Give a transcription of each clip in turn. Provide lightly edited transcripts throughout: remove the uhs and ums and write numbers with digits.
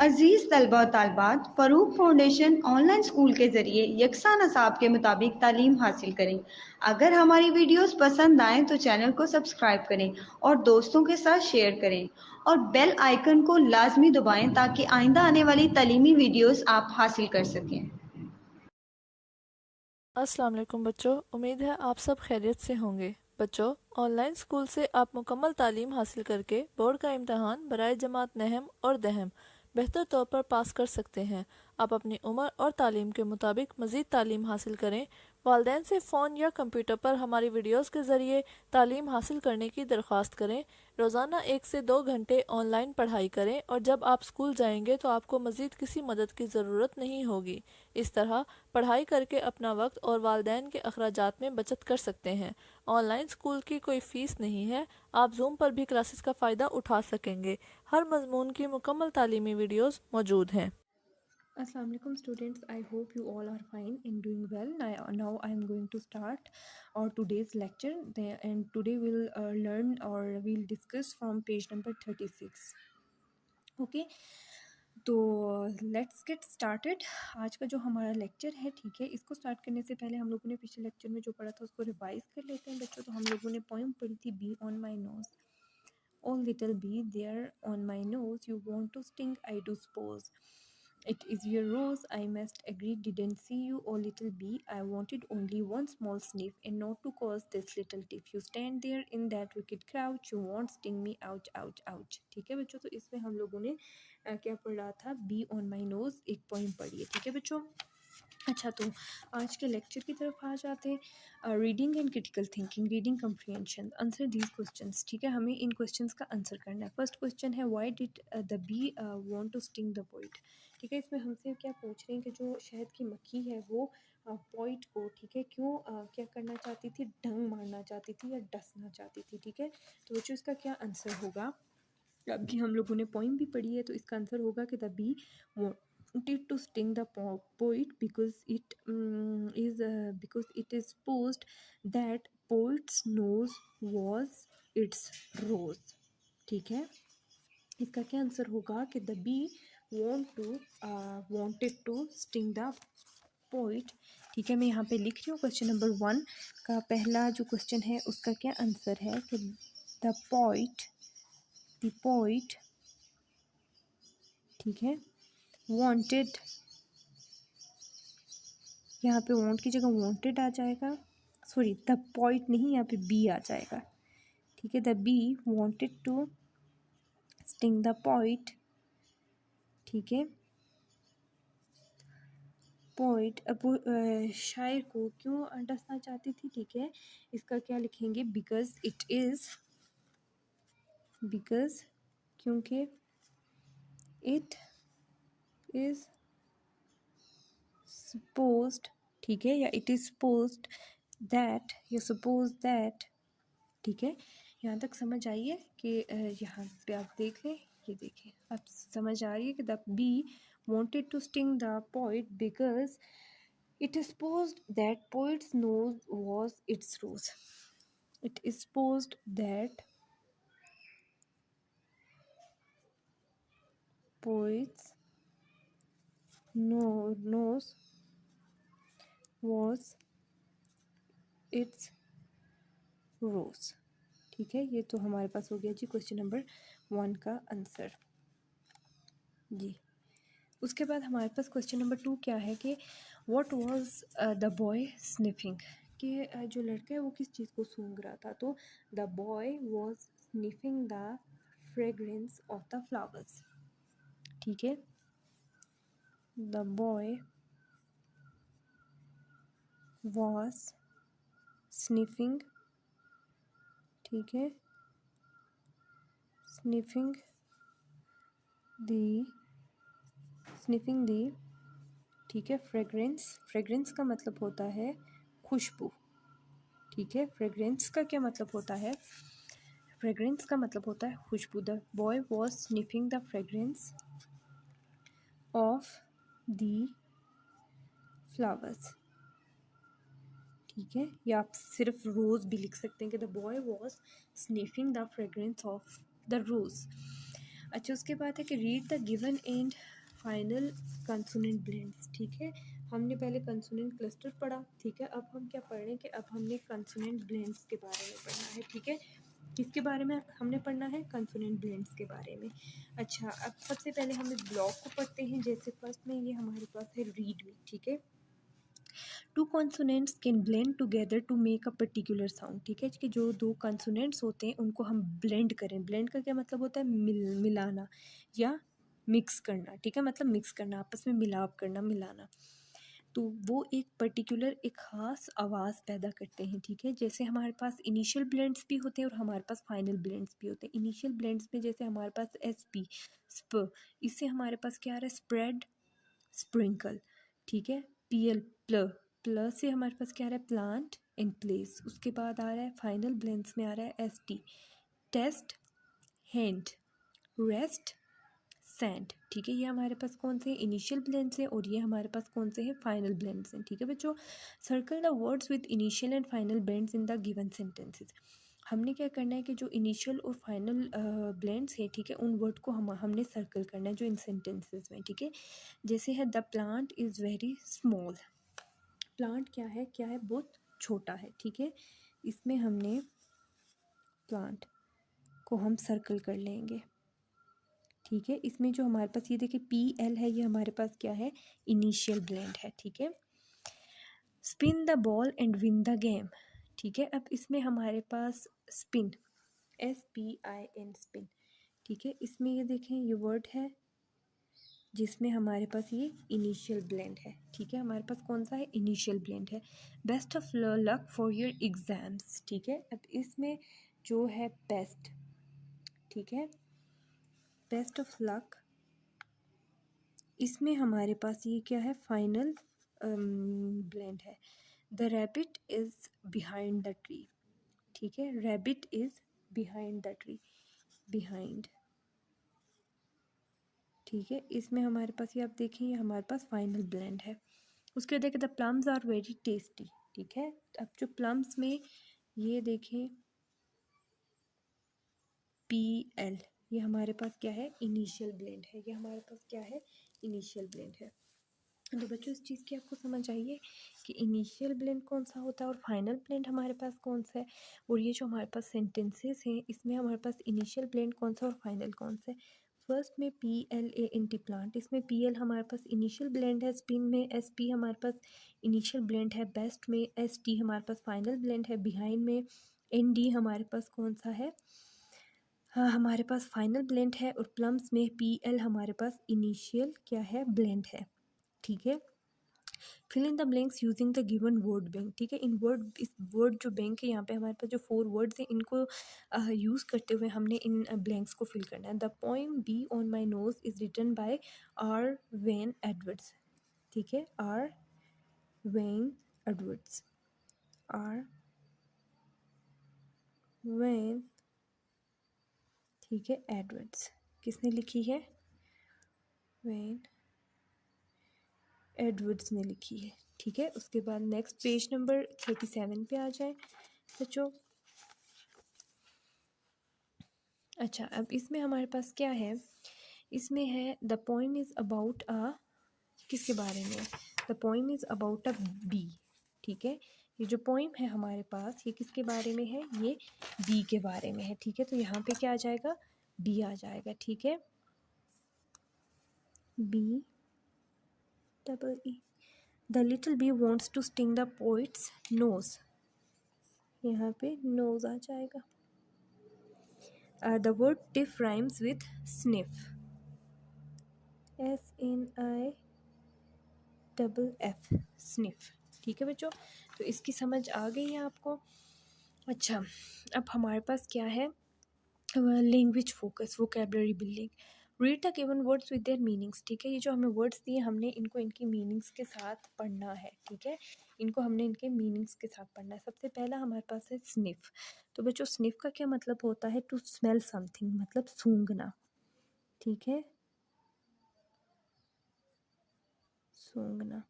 अजीज़ तलबा और तालबात, Farooq foundation online school के ज़रिए यकसा नसाब के मुताबिक तालीम हासिल करें। अगर हमारी वीडियोस पसंद आएँ तो चैनल को सब्सक्राइब करें और दोस्तों के साथ शेयर करें और बेल आइकन को लाजमी दबाएं ताकि आइंदा आने वाली तालीमी वीडियोस आप हासिल कर सकें। अस्सलाम वालेकुम बच्चों, उम्मीद है आप सब खैरियत से होंगे। बच्चों, ऑनलाइन स्कूल से आप मुकम्मल तालीम हासिल करके बोर्ड का इम्तहान बराए जमात नहम और दहम बेहतर तौर पर पास कर सकते हैं। आप अपनी उम्र और तालीम के मुताबिक मज़ीद तालीम हासिल करें। वालिदैन से फ़ोन या कंप्यूटर पर हमारी वीडियोस के ज़रिए तालीम हासिल करने की दरख्वास्त करें। रोज़ाना 1 से 2 घंटे ऑनलाइन पढ़ाई करें और जब आप स्कूल जाएंगे तो आपको मज़ीद किसी मदद की ज़रूरत नहीं होगी। इस तरह पढ़ाई करके अपना वक्त और वालिदैन के अखराजात में बचत कर सकते हैं। ऑनलाइन स्कूल की कोई फ़ीस नहीं है। आप जूम पर भी क्लासेस का फ़ायदा उठा सकेंगे। हर मजमून की मुकम्मल तालीमी वीडियोस मौजूद हैं। Assalamu alaikum students. I hope you all are fine and doing well. Now I am going to start our today's lecture. And today we'll learn or we'll discuss from page number 36. Okay. तो let's get started. आज का जो हमारा lecture है, ठीक है, इसको start करने से पहले हम लोगों ने पिछले लेक्चर में जो पढ़ा था उसको रिवाइज कर लेते हैं बच्चों। तो हम लोगों ने पोएम पढ़ी थी, bee on my nose, O little bee there on my nose, you want to sting I do suppose, it is your rose, I must agree, didn't see you, oh little bee, I wanted only one small sniff, and not to cause this little tiff, you stand there in that wicked crouch, you won't sting me, ouch ouch ouch। ठीक है बच्चों, तो इसमें हम लोगों ने क्या पढ़ा था, बी ऑन माई नोज, एक पोएम पढ़ी है। ठीक है बच्चों, अच्छा, तो आज के लेक्चर की तरफ आ जाते हैं। Reading and critical thinking, reading comprehension, answer these questions. ठीक है, हमें इन क्वेश्चंस का आंसर करना है। फर्स्ट क्वेश्चन है, why did the bee want to sting the poet. ठीक है, इसमें हमसे क्या पूछ रहे हैं कि जो शहद की मक्खी है वो पोइट को, ठीक है, क्यों क्या करना चाहती थी, डंग मारना चाहती थी या डसना चाहती थी। ठीक है, तो बच्चों इसका क्या आंसर होगा। अभी हम लोगों ने पोइम भी पढ़ी है, तो इसका आंसर होगा कि the bee wanted to sting the poet because it is supposed that poet's nose was its rose। ठीक है, इसका क्या आंसर होगा कि the bee wanted to sting the poet। ठीक है, मैं यहाँ पे लिख रही हूँ क्वेश्चन नंबर 1 का पहला जो क्वेश्चन है उसका क्या आंसर है कि द poet, ठीक है, wanted, यहाँ पे वांट की जगह वांटेड आ जाएगा, सॉरी द पॉइंट नहीं, यहाँ पे बी आ जाएगा। ठीक है, the bee wanted to sting the point. ठीक है, पॉइंट, अब शायर को क्यों डसना चाहती थी। ठीक है, इसका क्या लिखेंगे, बिकॉज क्योंकि इट इज सपोज्ड, ठीक है, या इट इज सपोज्ड दैट, या सपोज दैट। ठीक है, यहाँ तक समझ आई है कि यहाँ पे आप देख लें, ये देखें, अब समझ आ रही है कि the bee wanted to sting the poet because it is supposed that poet's nose was its rose। It is supposed that poet's nose was its rose। ठीक है, ये तो हमारे पास हो गया जी क्वेश्चन नंबर 1 का आंसर जी। उसके बाद हमारे पास क्वेश्चन नंबर 2 क्या है कि what was the boy sniffing, कि जो लड़का है वो किस चीज़ को सूंघ रहा था। तो the boy was sniffing the fragrance of the flowers. ठीक है, द बॉय वाज स्निफिंग, ठीक है, स्निफिंग दी, ठीक है, फ्रेग्रेंस का मतलब होता है खुशबू। ठीक है, फ्रेग्रेंस का क्या मतलब होता है, फ्रेग्रेंस का मतलब होता है खुशबू। The boy was sniffing the fragrance of the flowers. ठीक है, या आप सिर्फ रोज़ भी लिख सकते हैं कि the boy was sniffing the fragrance of the rose. अच्छा, उसके बाद है कि read the given and final consonant blends. ठीक है, हमने पहले कंसोनेंट क्लस्टर पढ़ा। ठीक है, अब हम क्या पढ़ रहे हैं कि अब हमने कंसोनेंट ब्लेंड्स के बारे में पढ़ना है। ठीक है, किसके बारे में हमने पढ़ना है? कंसोनेंट ब्लेंड्स के बारे में। अच्छा, अब सबसे पहले हम इस ब्लॉक को पढ़ते हैं। जैसे फर्स्ट में ये हमारे पास है रीड में। ठीक है, two consonants can blend together to make a particular sound. ठीक है, कि जो दो कॉन्सोनेंट्स होते हैं उनको हम ब्लेंड करें। ब्लेंड का क्या मतलब होता है? मिलाना या मिक्स करना। ठीक है, मतलब मिक्स करना, आपस में मिलाप करना, मिलाना। तो वो एक पर्टिकुलर एक ख़ास आवाज़ पैदा करते हैं। ठीक है, जैसे हमारे पास इनिशियल ब्लेंड्स भी होते हैं और हमारे पास फाइनल ब्लेंड्स भी होते हैं। इनिशियल ब्लेंड्स में जैसे हमारे पास एस पी, स्प, इससे हमारे पास क्या आ रहा है? Spread, sprinkle. ठीक है, पी एल, प्लस से हमारे पास क्या आ रहा है? Plant in place. उसके बाद आ रहा है फाइनल ब्लेंड्स में आ रहा है S T, test, hand, rest, sand. ठीक है, ये हमारे पास कौन से इनिशियल ब्लेंड्स हैं और ये हमारे पास कौन से हैं? फाइनल ब्लेंड्स हैं। ठीक है बच्चों, circle the words with initial and final blends in the given sentences. हमने क्या करना है कि जो इनिशियल और फाइनल ब्लेंड्स हैं, ठीक है, उन वर्ड को हमने सर्कल करना है जो इन सेंटेंसेस में। ठीक है, जैसे है the plant is very small. Plant क्या है? क्या है? बहुत छोटा है। ठीक है, इसमें हमने प्लांट को हम सर्कल कर लेंगे। ठीक है, इसमें जो हमारे पास ये देखिए पी एल है, ये हमारे पास क्या है? इनिशियल ब्लेंड है। ठीक है, spin the ball and win the game. ठीक है, अब इसमें हमारे पास स्पिन, SPIN, स्पिन। ठीक है, इसमें ये देखें ये वर्ड है जिसमें हमारे पास ये इनिशियल ब्लेंड है। ठीक है, हमारे पास कौन सा है? इनिशियल ब्लेंड है। Best of luck for your exams. ठीक है, अब इसमें जो है बेस्ट, ठीक है, बेस्ट ऑफ लक, इसमें हमारे पास ये क्या है? फाइनल ब्लेंड है। The rabbit is behind the tree. ठीक है, rabbit is behind the tree, behind. ठीक है, इसमें हमारे पास ये आप देखें ये हमारे पास फाइनल ब्लेंड है। उसके बाद देखें the plums are very tasty. ठीक है, अब जो प्लम्स में ये देखें PL, ये हमारे पास क्या है? इनिशियल ब्लेंड है। ये हमारे पास क्या है? इनिशियल ब्लेंड है। तो बच्चों इस चीज़ की आपको समझ आइए कि इनिशियल ब्लेंड कौन सा होता है और फाइनल ब्लेंड हमारे पास कौन सा है। और ये जो हमारे पास सेंटेंसेस हैं इसमें हमारे पास इनिशियल ब्लेंड कौन सा और फाइनल कौन सा है। फर्स्ट में PLANT, प्लांट, इसमें PL हमारे पास इनिशियल ब्लेंड है। स्पिन में SP हमारे पास इनिशियल ब्लेंड है। बेस्ट में ST हमारे पास फाइनल ब्लेंड है। बिहाइंड में ND हमारे पास कौन सा है? हाँ, हमारे पास फाइनल ब्लेंड है। और प्लम्स में PL हमारे पास इनिशियल क्या है? ब्लेंड है। ठीक है, fill in the blanks using the given word bank. ठीक है, इन वर्ड, इस वर्ड जो बैंक है यहाँ पे हमारे पास जो 4 वर्ड्स हैं इनको यूज़ करते हुए हमने इन ब्लैंक्स को फिल करना है। The poem bee on my nose is written by R. Wayne Edwards। ठीक है, R. Wayne Edwards, R. Wayne, ठीक है, एडवर्ड्स। किसने लिखी है? वेन एडवर्ड्स ने लिखी है। ठीक है, उसके बाद नेक्स्ट पेज नंबर 37 पे आ जाए बच्चों। अच्छा, अब इसमें हमारे पास क्या है? इसमें है the poem is about a, किसके बारे में? The poem is about a bee. ठीक है, ये जो पोइम है हमारे पास ये किसके बारे में है? ये बी के बारे में है। ठीक है, तो यहाँ पे क्या आ जाएगा? बी आ जाएगा। ठीक है, B double E. The little bee wants to sting the poet's nose, यहाँ पे नोज आ जाएगा। The word tiff rhymes with sniff, SNIFF, sniff. ठीक है बच्चों, तो इसकी समझ आ गई है आपको। अच्छा, अब हमारे पास क्या है? Language focus, vocabulary building. Read the given words with their meanings. ठीक है, ये जो हमें वर्ड्स दिए हमने इनको इनकी मीनिंग्स के साथ पढ़ना है। ठीक है, इनको हमने इनके मीनिंग्स के साथ पढ़ना है। सबसे पहला हमारे पास है स्निफ। तो बच्चों स्निफ का क्या मतलब होता है? टू स्मेल समथिंग, मतलब सूंघना। ठीक है, सूंघना।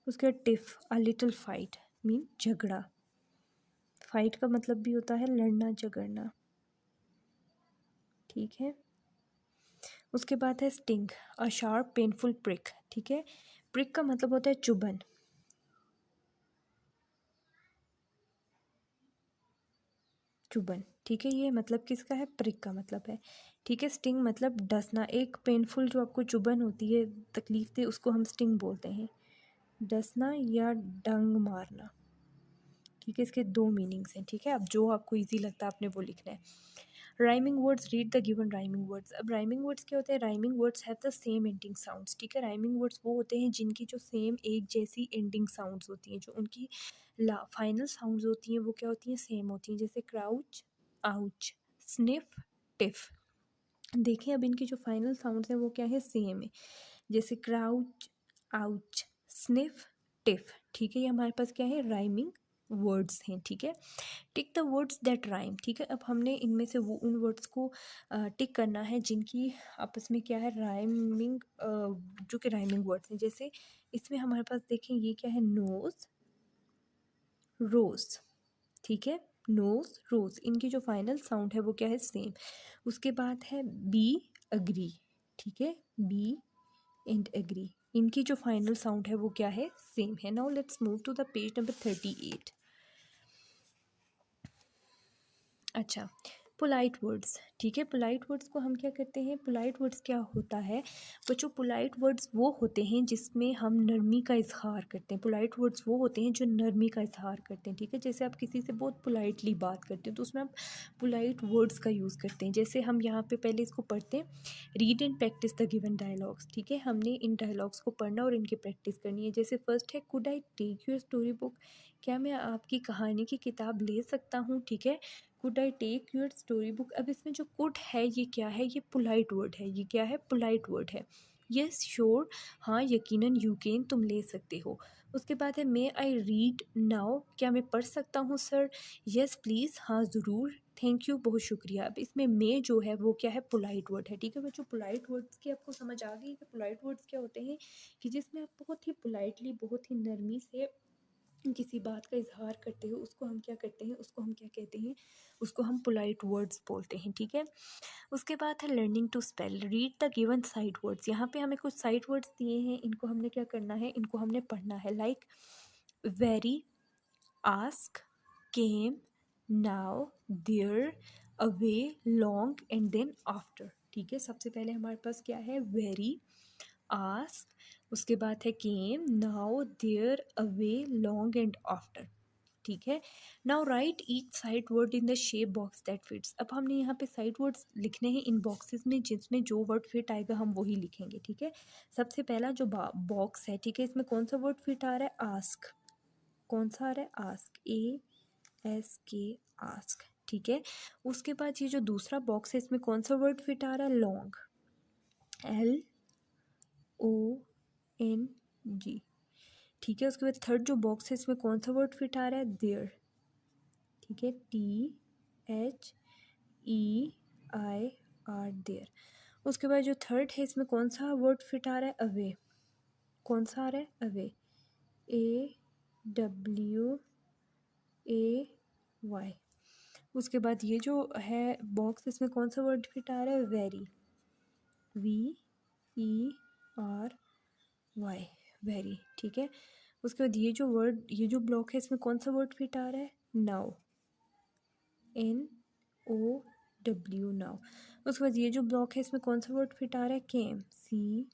उसके बाद tiff, a little fight, mean झगड़ा। फाइट का मतलब भी होता है लड़ना झगड़ना। ठीक है। उसके बाद है sting, a sharp painful prick, ठीक है। प्रिक का मतलब होता है चुभन, चुभन, ठीक है। ये मतलब किसका है? प्रिक का मतलब है, ठीक है। स्टिंग मतलब डसना, एक पेनफुल जो आपको चुभन होती है, तकलीफ दे, उसको हम स्टिंग बोलते हैं। डसना या डंग मारना, ठीक है। इसके दो मीनिंग्स हैं, ठीक है। अब जो आपको इजी लगता है आपने वो लिखना है। Rhyming words, read the given rhyming words. अब राइमिंग वर्ड्स क्या होते हैं? Rhyming words have the same ending sounds, ठीक है। राइमिंग वर्ड्स वो होते हैं जिनकी जो सेम एक जैसी एंडिंग साउंड्स होती हैं, जो उनकी फाइनल साउंड्स होती हैं वो क्या होती हैं? सेम होती हैं। जैसे क्राउच, आउच, स्निफ, टिफ। देखिए अब इनकी जो फाइनल साउंड्स हैं वो क्या है? सेम है। जैसे क्राउच, आउच, स्निफ, टिफ, ठीक है। ये हमारे पास क्या है? राइमिंग वर्ड्स हैं, ठीक है। Tick the words that rhyme, ठीक है। अब हमने इनमें से वो उन वर्ड्स को टिक करना है जिनकी आपस में क्या है? राइमिंग, जो कि राइमिंग वर्ड्स हैं। जैसे इसमें हमारे पास देखें ये क्या है? नोज, रोज, ठीक है। नोज, रोज, इनकी जो फाइनल साउंड है वो क्या है? सेम। उसके बाद है बी, अग्री, ठीक है। बी एंड एग्री, इनकी जो फाइनल साउंड है वो क्या है? सेम है। Now let's move to the page number 38। अच्छा, पोलाइट वर्ड्स, ठीक है। पोलाइट वर्ड्स को हम क्या करते हैं? पोलाइट वर्ड्स क्या होता है बच्चों? पोलाइट वर्ड्स वो होते हैं जिसमें हम नरमी का इजहार करते हैं। पोलाइट वर्ड्स वो होते हैं जो नरमी का इजहार करते हैं, ठीक है। जैसे आप किसी से बहुत पोलाइटली बात करते हैं तो उसमें आप पोलाइट वर्ड्स का यूज़ करते हैं। जैसे हम यहाँ पे पहले इसको पढ़ते हैं, read and practice the given dialogues, ठीक है। हमने इन डायलॉग्स को पढ़ना और इनकी प्रैक्टिस करनी है। जैसे फर्स्ट है, could I take your story book, क्या मैं आपकी कहानी की किताब ले सकता हूँ, ठीक है। Could I take your story book. अब इसमें जो कुड है ये क्या है? ये पोलाइट वर्ड है। ये क्या है? पोलाइट वर्ड है। यस श्योर, हाँ यकीनन, यू कैन, तुम ले सकते हो। उसके बाद है मे आई रीड नाउ, क्या मैं पढ़ सकता हूँ सर? यस प्लीज़, हाँ ज़रूर, थैंक यू, बहुत शुक्रिया। अब इसमें मे जो है वो क्या है? पोलाइट वर्ड है, ठीक है बच्चों। पोलाइट वर्ड्स की आपको समझ आ गई कि पोलाइट वर्ड्स क्या होते हैं? कि जिसमें आप बहुत ही पोलाइटली, बहुत ही नरमी से किसी बात का इजहार करते हो, उसको हम क्या करते हैं? उसको हम क्या कहते हैं? उसको हम पोलाइट वर्ड्स बोलते हैं, ठीक है। उसके बाद है learning to spell, read the given sight words. यहाँ पे हमें कुछ साइड वर्ड्स दिए हैं, इनको हमने क्या करना है? इनको हमने पढ़ना है। Like very, ask, came, now, there, away, long and then after, ठीक है। सबसे पहले हमारे पास क्या है? वेरी, आस्क, उसके बाद है came, now, there, away, long and after, ठीक है। Now write each sight word in the shape box that fits. अब हमने यहाँ पे साइड वर्ड्स लिखने हैं इन बॉक्सेस में, जिसमें जो वर्ड फिट आएगा हम वही लिखेंगे, ठीक है। सबसे पहला जो बॉक्स है, ठीक है, इसमें कौन सा वर्ड फिट आ रहा है? आस्क, कौन सा आ रहा है? आस्क, ASK, आस्क, ठीक है। उसके बाद ये जो दूसरा बॉक्स है इसमें कौन सा वर्ड फिट आ रहा है? लॉन्ग, LONG, ठीक है। उसके बाद थर्ड जो बॉक्स है इसमें कौन सा वर्ड फिट आ रहा है? देयर, ठीक है। THEIR, there. उसके बाद जो थर्ड है इसमें कौन सा वर्ड फिट आ रहा है? अवे, कौन सा आ रहा है? Away, AWAY। उसके बाद ये जो है बॉक्स इसमें कौन सा वर्ड फिट आ रहा है? वेरी, VERY, वेरी, ठीक है। उसके बाद ये जो वर्ड, ये जो ब्लॉक है इसमें कौन सा वर्ड फिट आ रहा है? Now, NOW, now. उसके बाद ये जो ब्लॉक है इसमें कौन सा वर्ड फिट आ रहा है? केम, CAME,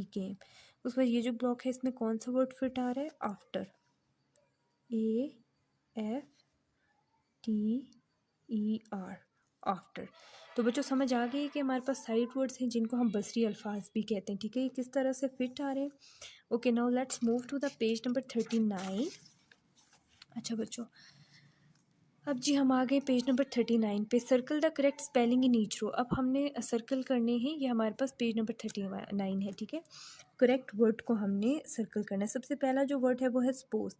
केम। उसके बाद ये जो ब्लॉक है इसमें कौन सा वर्ड फिट आ रहा है? After, AFTER, after. तो बच्चों समझ आ गई कि हमारे पास साइड वर्ड्स हैं जिनको हम बसरी अल्फाज भी कहते हैं, ठीक है। ये किस तरह से फिट आ रहे हैं? Okay, now let's move to the page number 39। अच्छा बच्चों, अब जी हम आ गए पेज नंबर 39 पे। Circle the correct spelling in each row. अब हमने सर्कल करने हैं, ये हमारे पास पेज नंबर 39 है, ठीक है। करेक्ट वर्ड को हमने सर्कल करना है। सबसे पहला जो वर्ड है वो है स्पोज,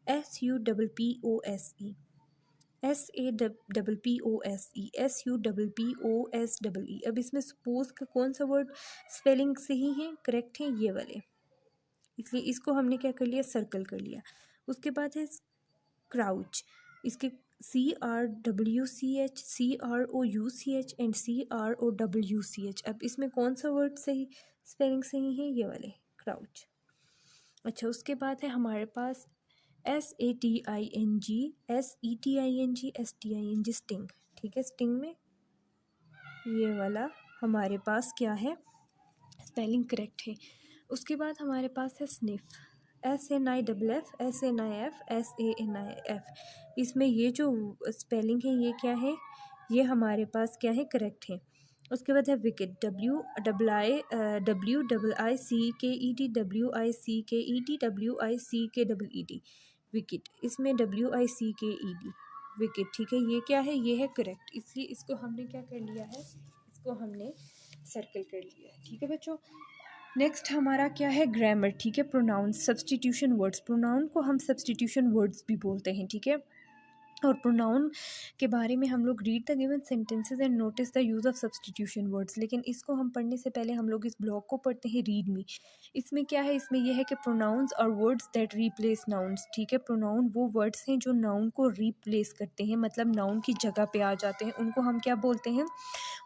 SUPPOSE, SAPPOSE, अब इसमें सपोज का कौन सा वर्ड स्पेलिंग सही है, करेक्ट है? ये वाले, इसलिए इसको हमने क्या कर लिया? सर्कल कर लिया। उसके बाद है क्राउच, इसके CRWCH, CROUCH एंड CROWCH। अब इसमें कौन सा वर्ड सही स्पेलिंग सही है? ये वाले, क्राउच। अच्छा, उसके बाद है हमारे पास SATING, SETING, STING, स्टिंग। ठीक है, स्टिंग में ये वाला हमारे पास क्या है, स्पेलिंग करेक्ट है। उसके बाद हमारे पास है स्निफ, SNIFF, SNIF, SANIF। इसमें ये जो स्पेलिंग है ये क्या है, ये हमारे पास क्या है, करेक्ट है। उसके बाद है विकेट, WICKET, विकेट। इसमें WICKED, विकेट। ठीक है, ये क्या है, ये है करेक्ट, इसलिए इसको हमने क्या कर लिया है, इसको हमने सर्कल कर लिया है। ठीक है बच्चों, नेक्स्ट हमारा क्या है, ग्रामर। ठीक है, प्रोनाउंस, सब्सटीट्यूशन वर्ड्स। प्रोनाउन को हम सब्सटीट्यूशन वर्ड्स भी बोलते हैं। ठीक है, और प्रोनाउन के बारे में हम लोग read the given sentences and notice the use of substitution words. लेकिन इसको हम पढ़ने से पहले हम लोग इस ब्लॉग को पढ़ते हैं, रीड मी। इसमें क्या है, इसमें यह है कि प्रोनाउंस और वर्ड्स दैट रिप्लेस नाउन्स। ठीक है, प्रोनाउन वो वर्ड्स हैं जो नाउन को रिप्लेस करते हैं, मतलब नाउन की जगह पे आ जाते हैं, उनको हम क्या बोलते हैं,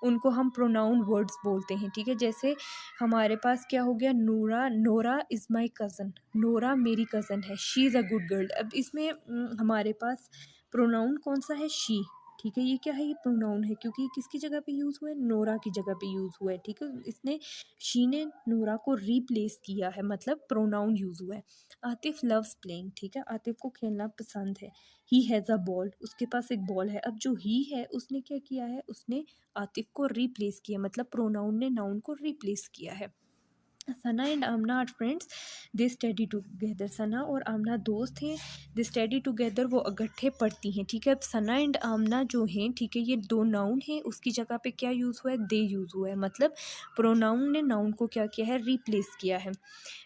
उनको हम प्रोनाउन वर्ड्स बोलते हैं। ठीक है, जैसे हमारे पास क्या हो गया, नूरा, Nora is my cousin, Nora मेरी कज़न है, she is a good girl. अब इसमें हमारे पास प्रोनाउन कौन सा है, शी। ठीक है, ये क्या है, ये प्रोनाउन है, क्योंकि ये किसकी जगह पे यूज़ हुआ है, नोरा की जगह पे यूज़ हुआ है। ठीक है, इसने, शी ने नोरा को रिप्लेस किया है, मतलब प्रोनाउन यूज़ हुआ है। Atif loves playing. ठीक है, आतिफ को खेलना पसंद है। ही हैज़ अ बॉल, उसके पास एक बॉल है। अब जो ही है उसने क्या किया है, उसने आतिफ को रिप्लेस किया, मतलब प्रोनाउन ने नाउन को रिप्लेस किया है। Sana and Aamna are friends, they study together. Sana और आमना दोस्त हैं, दे स्टडी टुगेदर, वो इकट्ठे पढ़ती हैं। ठीक है, अब सना एंड आमना जो हैं, ठीक है, ये दो नाउन हैं, उसकी जगह पे क्या यूज़ हुआ है, दे यूज़ हुआ है, मतलब प्रोनाउन ने नाउन को क्या किया है, रिप्लेस किया है।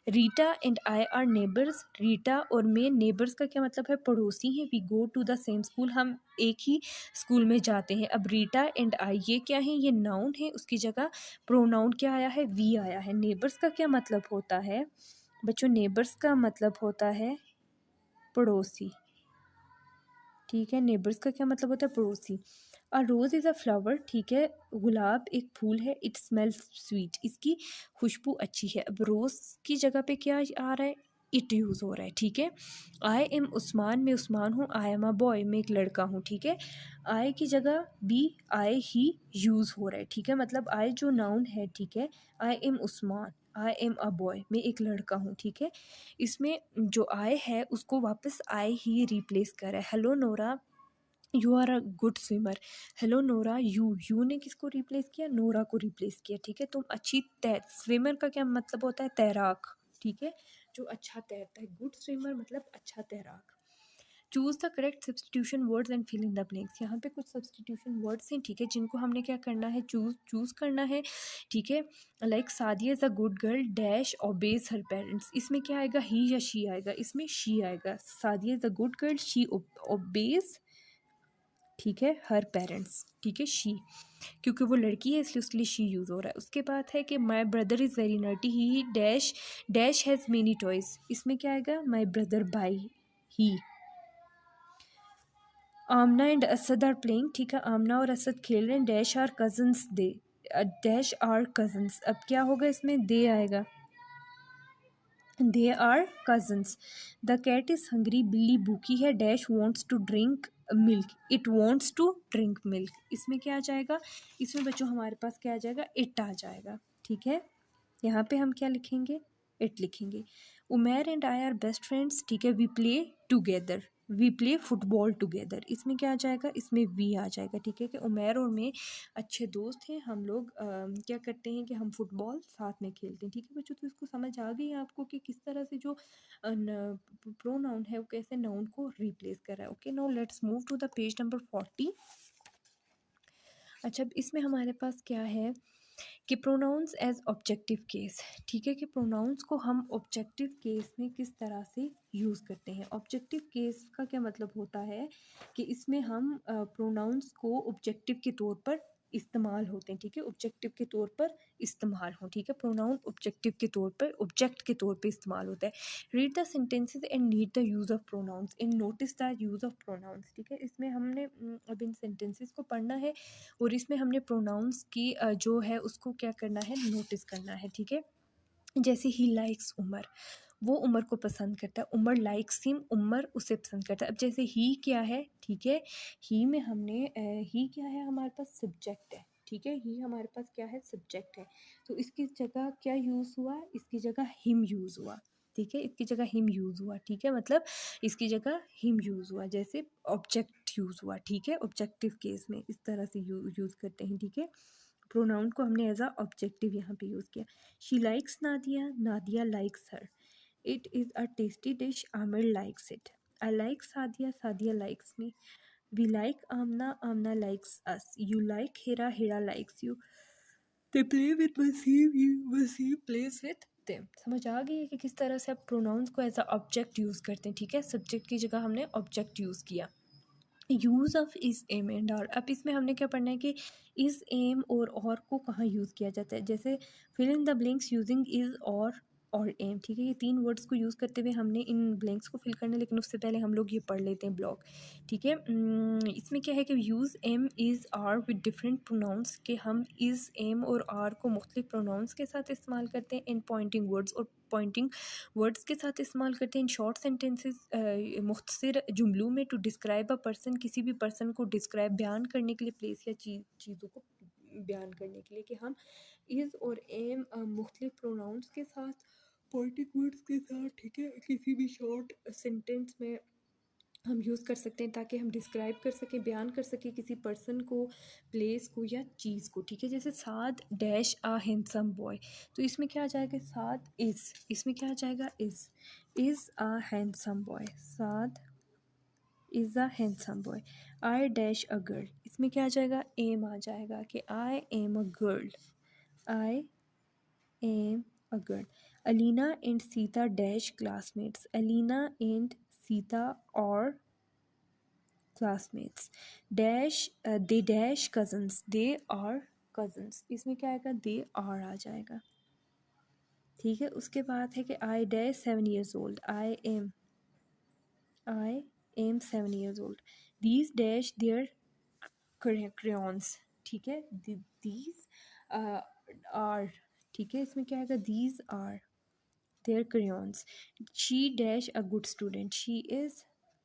Rita and I are neighbours, Rita और मैं, नेबर्स का क्या मतलब है, पड़ोसी हैं। We go to the same school, हम एक ही स्कूल में जाते हैं। अब रीटा एंड आई ये क्या है, ये नाउन है, उसकी जगह प्रोनाउन क्या आया है, वी आया है। नेबर्स का क्या मतलब होता है बच्चों, नेबर्स का मतलब होता है पड़ोसी। ठीक है, नेबर्स का क्या मतलब होता है, पड़ोसी। अ रोज़ इज़ अ फ्लावर। ठीक है, गुलाब एक फूल है। इट स्मेल्स स्वीट, इसकी खुशबू अच्छी है। अब रोज़ की जगह पे क्या आ रहा है, इट यूज़ हो रहा है। ठीक है, आई एम उस्मान, मैं उस्मान हूँ। आई एम अ बॉय, मैं एक लड़का हूँ। ठीक है, आई की जगह बी, आई ही यूज़ हो रहा है। ठीक है, मतलब आई जो नाउन है, ठीक है, I am Usman, I am a boy, मैं एक लड़का हूँ। ठीक है, इसमें जो आई है उसको वापस आई ही रिप्लेस कर रहा है। Hello Nora, you are a good swimmer. Hello Nora, you ने किसको रिप्लेस किया, नोरा को रिप्लेस किया। ठीक है, तुम अच्छी तैर, स्विमर का क्या मतलब होता है, तैराक। ठीक है, जो अच्छा तैरता है, गुड स्विमर मतलब अच्छा तैराक। Choose the correct substitution words and fill in the blanks. यहाँ पे कुछ सब्सटीट्यूशन वर्ड्स हैं, ठीक है, जिनको हमने क्या करना है, चूज़ करना है। ठीक है, like Sadia is a good girl dash obeys her parents. इसमें क्या आएगा, ही या शी आएगा, इसमें शी आएगा। Sadia is a good girl, she obeys, ठीक है, हर पेरेंट्स। ठीक है, शी, क्योंकि वो लड़की है इसलिए उसके लिए शी यूज़ हो रहा है। उसके बाद है कि my brother is very naughty, he dash dash has many toys. इसमें क्या आएगा, माई ब्रदर बाई he. Aamna and Asad are playing. ठीक है, आमना और असद खेल रहे हैं। Dash are cousins, they, dash are cousins. अब क्या होगा, इसमें दे आएगा, they are cousins. The cat is hungry, बिल्ली भूखी है। Dash wants to drink milk, it wants to drink milk. इसमें क्या आ जाएगा, इसमें बच्चों हमारे पास क्या आ जाएगा, इट आ जाएगा। ठीक है, यहाँ पे हम क्या लिखेंगे, इट लिखेंगे। Umer and I are best friends. ठीक है, we play together, we play football together. इसमें क्या आ जाएगा, इसमें वी आ जाएगा। ठीक है, कि उमेर और मैं अच्छे दोस्त हैं, हम लोग क्या करते हैं कि हम फुटबॉल साथ में खेलते हैं। ठीक है बच्चों, तो इसको समझ आ गई आपको कि किस तरह से जो प्रोनाउन है वो कैसे नाउन को रिप्लेस कर रहा है। Okay, now let's move to the page number 40। अच्छा, अब इसमें हमारे पास क्या है कि प्रोनाउंस एज ऑब्जेक्टिव केस। ठीक है, कि प्रोनाउंस को हम ऑब्जेक्टिव केस में किस तरह से यूज़ करते हैं। ऑब्जेक्टिव केस का क्या मतलब होता है कि इसमें हम प्रोनाउंस को ऑब्जेक्टिव के तौर पर इस्तेमाल होते हैं, ठीक है, ऑब्जेक्टिव के तौर पर इस्तेमाल हों, ठीक है। प्रोनाउन ऑब्जेक्टिव के तौर पर, ऑब्जेक्ट के तौर पे इस्तेमाल होता है। Read the sentences and need the use of pronouns and notice the use of pronouns, ठीक है। इसमें हमने अब इन सेंटेंसेस को पढ़ना है और इसमें हमने प्रोनाउंस की जो है उसको क्या करना है, नोटिस करना है, ठीक है। जैसे ही लाइक्स उमर, वो उमर को पसंद करता है, उमर लाइक्स हिम, उमर उसे पसंद करता है। अब जैसे ही क्या है, ठीक है, ही में हमने ही क्या है, हमारे पास सब्जेक्ट है, ठीक है, ही हमारे पास क्या है, सब्जेक्ट है। तो इसकी जगह क्या यूज़ हुआ, इसकी जगह हिम यूज़ हुआ, ठीक है, इसकी जगह हिम यूज़ हुआ, ठीक है, मतलब इसकी जगह हिम यूज़ हुआ। जैसे ऑब्जेक्ट यूज़ हुआ, ठीक है, ऑब्जेक्टिव केस में इस तरह से यूज़ करते हैं, ठीक है। प्रोनाउन को हमने एज अ ऑब्जेक्टिव यहाँ पे यूज़ किया। She likes Nadia, Nadia likes her. It is a tasty dish, Aamir likes it. I like Sadia, Sadia likes me. We like Aamna, Aamna likes us. You like Hira, Hira likes you. They play with Waseem, Waseem plays with them. समझ आ गई है कि किस तरह से आप प्रोनाउंस को एज अ ऑब्जेक्ट यूज़ करते हैं, ठीक है। सब्जेक्ट की जगह हमने ऑब्जेक्ट यूज़ किया। Use of is, am and are. अब इसमें हमने क्या पढ़ना है कि इज़, एम और को कहाँ यूज़ किया जाता है। जैसे fill in the blanks using is और एम, ठीक है। ये तीन वर्ड्स को यूज़ करते हुए हमने इन ब्लैंक्स को फिल करना है, लेकिन उससे पहले हम लोग ये पढ़ लेते हैं ब्लॉक, ठीक है। इसमें क्या है कि use am is are with different pronouns, के हम इज़, एम और आर को मुख्तलिफ प्रोनाउंस के साथ इस्तेमाल करते हैं। इन पॉइंटिंग वर्ड्स, और पॉइंटिंग वर्ड्स के साथ इस्तेमाल करते हैं। इन शॉर्ट सेंटेंसेस, मुख्तसर जुमलों में, टू डिस्क्राइब अ पर्सन, किसी भी पर्सन को डिस्क्राइब, बयान करने के लिए, प्लेस या चीज़ों को बयान करने के लिए, कि हम इज़ और एम मुख्तलिफ प्रोनाउंस के साथ, पॉइंटिंग वर्ड्स के साथ, ठीक है, किसी भी शॉर्ट सेंटेंस में हम यूज़ कर सकते हैं, ताकि हम डिस्क्राइब कर सकें, बयान कर सकें किसी पर्सन को, प्लेस को या चीज़ को, ठीक है। जैसे साद डैश आ हैंडसम बॉय, तो इसमें क्या आ जाएगा, साद इज़, इसमें क्या आ जाएगा, is a handsome boy. Saad is a handsome boy. I dash a girl, इसमें क्या आ जाएगा, एम आ जाएगा, कि I am a girl. I am a girl. Alina and Sita dash classmates, Alina and Sita और classmates। Dash, they dash cousins, they are cousins, इसमें क्या आएगा, दे आर आ जाएगा, ठीक है। उसके बाद है कि I dash 7 years old, I am 7 years old। These dash there crayons, ठीक है, दीज आर, ठीक है, इसमें क्या आएगा, these are their crayons। She dash a good student, she is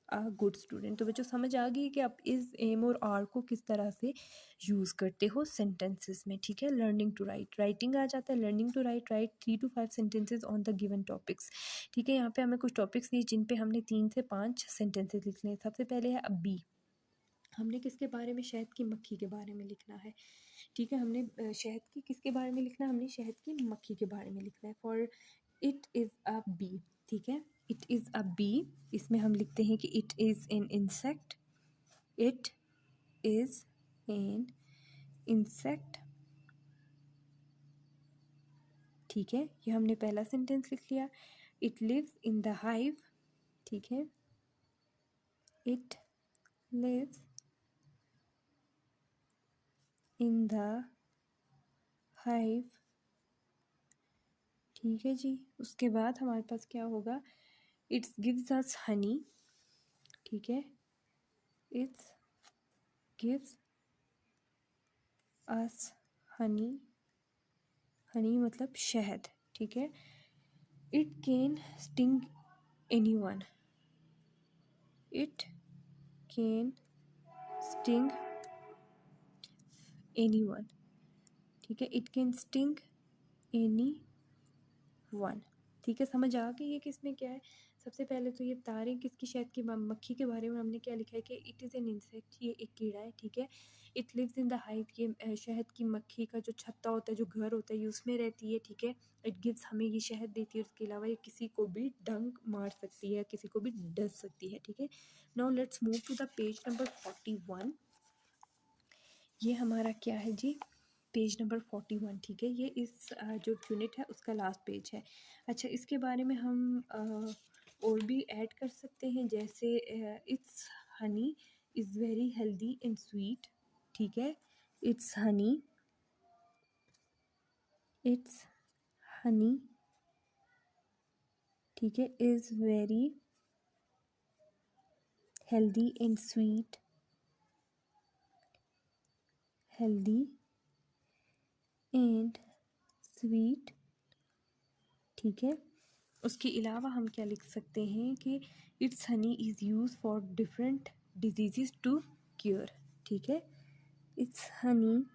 a good student. तो बच्चों समझ आ गई कि आप इस, एम और आर को किस तरह से यूज़ करते हो सेंटेंसेस में, ठीक है। लर्निंग टू राइट, राइटिंग आ जाता है। Learning to write, write 3 to 5 sentences on the given topics, ठीक है। यहाँ पे हमें कुछ टॉपिक्स दिए जिन पे हमने 3 से 5 सेंटेंसेस लिखने हैं। सबसे पहले है बी, हमने किसके बारे में, शहद की मक्खी के बारे में लिखना है, ठीक है। हमने शहद की किसके बारे में लिखना है, हमने शहद की मक्खी के बारे में लिखना है। For it is a bee, ठीक है, इट इज़ अ बी। इसमें हम लिखते हैं कि it is an insect, it is an insect, ठीक है। ये हमने पहला सेंटेंस लिख लिया। It lives in the hive, ठीक है, it lives in the hive, ठीक है जी। उसके बाद हमारे पास क्या होगा, इट्स गिव्स अस हनी, ठीक है, it's gives us Honey, Honey मतलब शहद, ठीक है। It can sting anyone, it can sting anyone, ठीक है, it can sting any one, ठीक है। समझ आ गई है कि इसमें क्या है। सबसे पहले तो ये बता रहे हैं कि इसकी शहद की मक्खी के बारे में हमने क्या लिखा है कि इट इज़ एन इंसेक्ट, ये एक कीड़ा है, ठीक है। It lives in the hive, ये शहद की मक्खी का जो छत्ता होता है, जो घर होता है, ये उसमें रहती है, ठीक है। इट गिव्स, हमें ये शहद देती है, उसके अलावा ये किसी को भी डंक मार सकती है, किसी को भी डस सकती है, ठीक है। Now let's move to the page number 41। ये हमारा क्या है जी, पेज नंबर 41, ठीक है। ये इस जो यूनिट है उसका लास्ट पेज है। अच्छा, इसके बारे में हम और भी ऐड कर सकते हैं, जैसे it's honey is very healthy and sweet, ठीक है। Its honey ठीक है, is very healthy and sweet, ठीक है। उसके अलावा हम क्या लिख सकते हैं कि it's honey is use for different diseases to cure, ठीक है। It's honey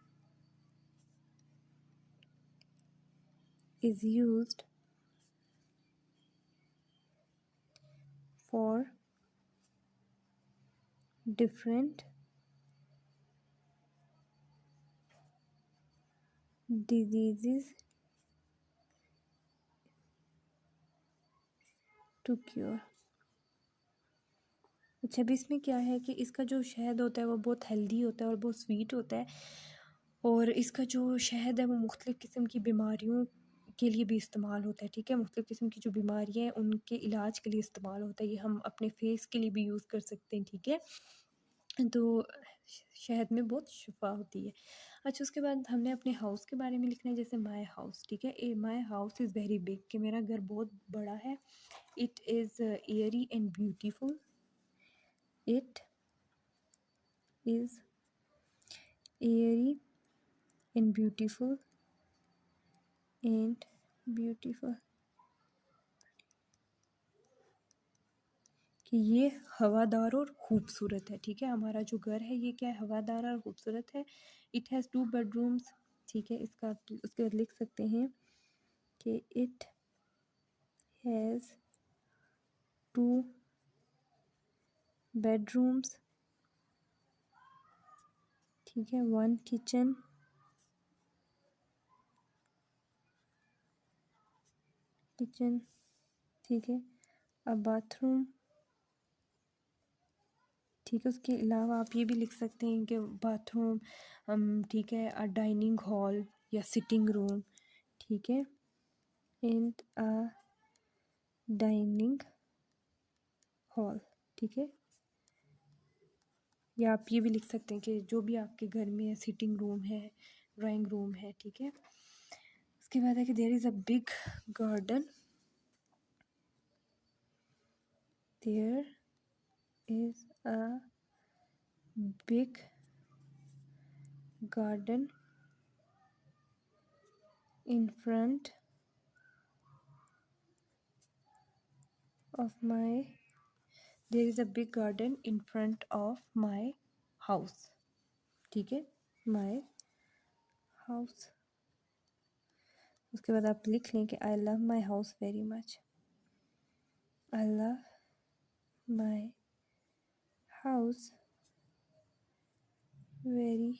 is used for different diseases to cure. अच्छा, अब इसमें क्या है कि इसका जो शहद होता है वो बहुत हेल्दी होता है और बहुत स्वीट होता है, और इसका जो शहद है वो मुख्तलिफ़ किस्म की बीमारियों के लिए भी इस्तेमाल होता है, ठीक है। मुख्तलिफ़ किस्म की जो बीमारियाँ हैं उनके इलाज के लिए इस्तेमाल होता है। ये हम अपने फेस के लिए भी यूज़ कर सकते हैं, ठीक है। तो शहद में बहुत शिफा होती है। अच्छा, उसके बाद हमने अपने हाउस के बारे में लिखना है, जैसे माय हाउस, ठीक है। My house is very big, कि मेरा घर बहुत बड़ा है। It is Airy and beautiful, it is Airy and beautiful कि ये हवादार और खूबसूरत है, ठीक है। हमारा जो घर है ये क्या है, हवादार और खूबसूरत है। इट हैज़ 2 बेडरूम्स, ठीक है। इसका उसके बाद लिख सकते हैं कि इट हैज़ 2 बेडरूम्स, ठीक है। 1 किचन, ठीक है। अ बाथरूम, ठीक है। उसके अलावा आप ये भी लिख सकते हैं कि बाथरूम, ठीक है। अ डाइनिंग हॉल या सिटिंग रूम, ठीक है। एंड अ डाइनिंग हॉल, ठीक है। या आप ये भी लिख सकते हैं कि जो भी आपके घर में है, सिटिंग रूम है, ड्राइंग रूम है, ठीक है। उसके बाद है कि there is a big garden, there is a big garden in front of my there is a big garden in front of my house, ठीक है। my house, उसके बाद आप लिख लें कि I love my house very much, I love my house very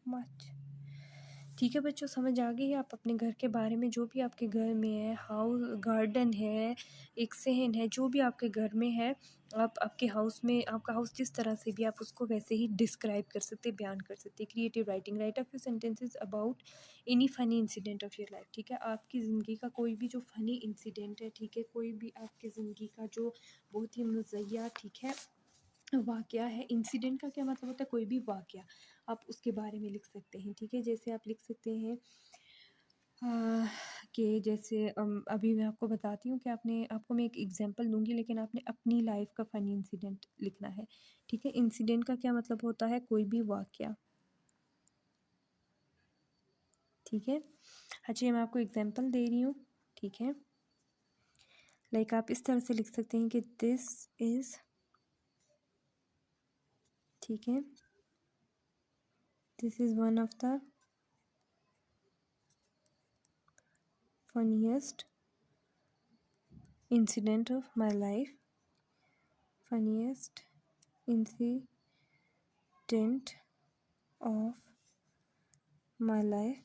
much, ठीक है बच्चों। समझ आ गई है। आप अपने घर के बारे में जो भी आपके घर में है, हाउस, गार्डन है, एक सहन है, जो भी आपके घर में है, आप आपके हाउस में, आपका हाउस जिस तरह से भी, आप उसको वैसे ही डिस्क्राइब कर सकते, बयान कर सकते। Creative writing, right a few sentences about any funny incident of your life, ठीक है। आपकी ज़िंदगी का कोई भी जो फ़नी इंसिडेंट है, ठीक है, कोई भी आपकी ज़िंदगी का जो बहुत ही मज़िया, ठीक है, वाक़या है। इंसिडेंट का क्या मतलब होता है, कोई भी वाक़या, आप उसके बारे में लिख सकते हैं, ठीक है। जैसे आप लिख सकते हैं कि जैसे अभी मैं आपको बताती हूँ कि आपको मैं एक एग्जांपल दूंगी, लेकिन आपने अपनी लाइफ का फ़नी इंसिडेंट लिखना है, ठीक है। इंसिडेंट का क्या मतलब होता है, कोई भी वाक़या, ठीक है। अच्छा, ये मैं आपको एग्जांपल दे रही हूँ, ठीक है। लाइक आप इस तरह से लिख सकते हैं कि दिस इज़, ठीक है, this is one of the funniest incident of my life, funniest incident of my life,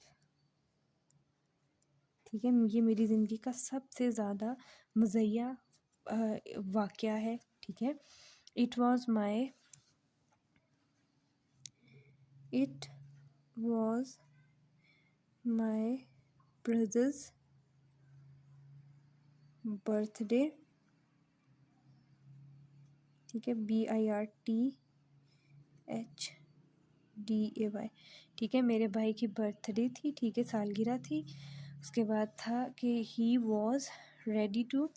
ठीक है। ये मेरी ज़िंदगी का सबसे ज़्यादा मज़िया वाक़या है, ठीक है। It was my brothers birthday, ठीक है। BIRTHDAY DAY, ठीक है। मेरे भाई की बर्थडे थी, ठीक है, सालगिरह थी। उसके बाद था कि he was ready to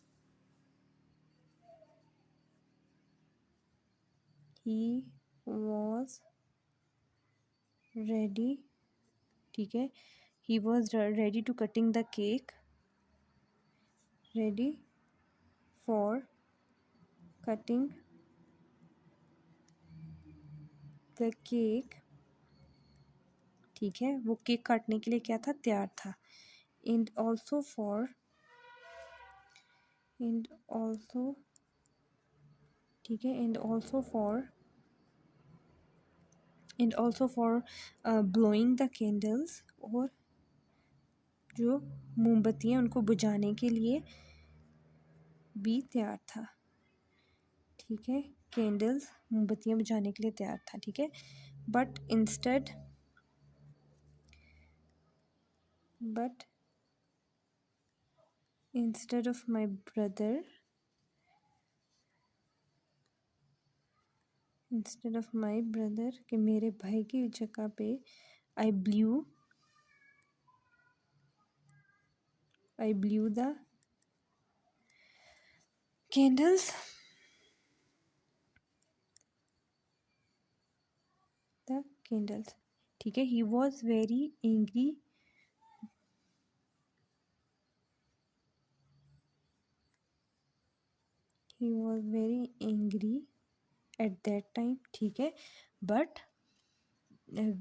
ठीक है, he was ready to cutting the cake, ready for cutting the cake, ठीक है, वो केक काटने के लिए क्या था, तैयार था। and also ठीक है, and also for blowing the candles, और जो मोमबत्तियाँ उनको बुझाने के लिए भी तैयार था, ठीक है। कैंडल्स मोमबत्तियाँ बुझाने के लिए तैयार था, ठीक है। But instead of my brother कि मेरे भाई की जगह पे आई ब्लू द कैंडल्स ठीक है। He was very angry at that time, ठीक है। But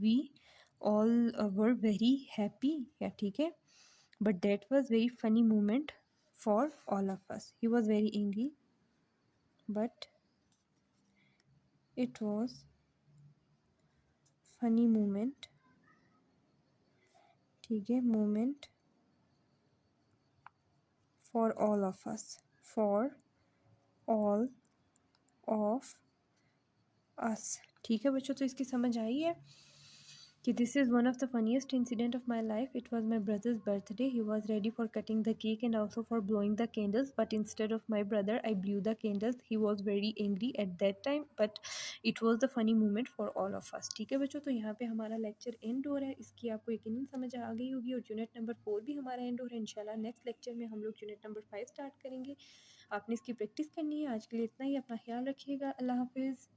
we all were very happy, या ठीक है। But that was very funny moment for all of us. He was very angry but it was funny moment, ठीक है, moment for all of us, ठीक है बच्चों। तो इसकी समझ आई है कि this is one of the funniest incident of my life. It was my brothers birthday, he was ready for cutting the cake and also for blowing the candles, but instead of my brother I blue the candles. He was very angry at that time, but it was the funny moment for all of us, ठीक है बच्चों। तो यहाँ पे हमारा lecture and हो रहा है, इसकी आपको यकीनन समझ आ गई होगी, और यूनिट नंबर 4 भी हमारा एंड हो रहा है। इंशाल्लाह नेक्स्ट लेक्चर में हम लोग यूनिट नंबर 5 स्टार्ट करेंगे। आपने इसकी प्रैक्टिस करनी है। आज के लिए इतना ही, अपना ख्याल रखिएगा। अल्लाह हाफिज़।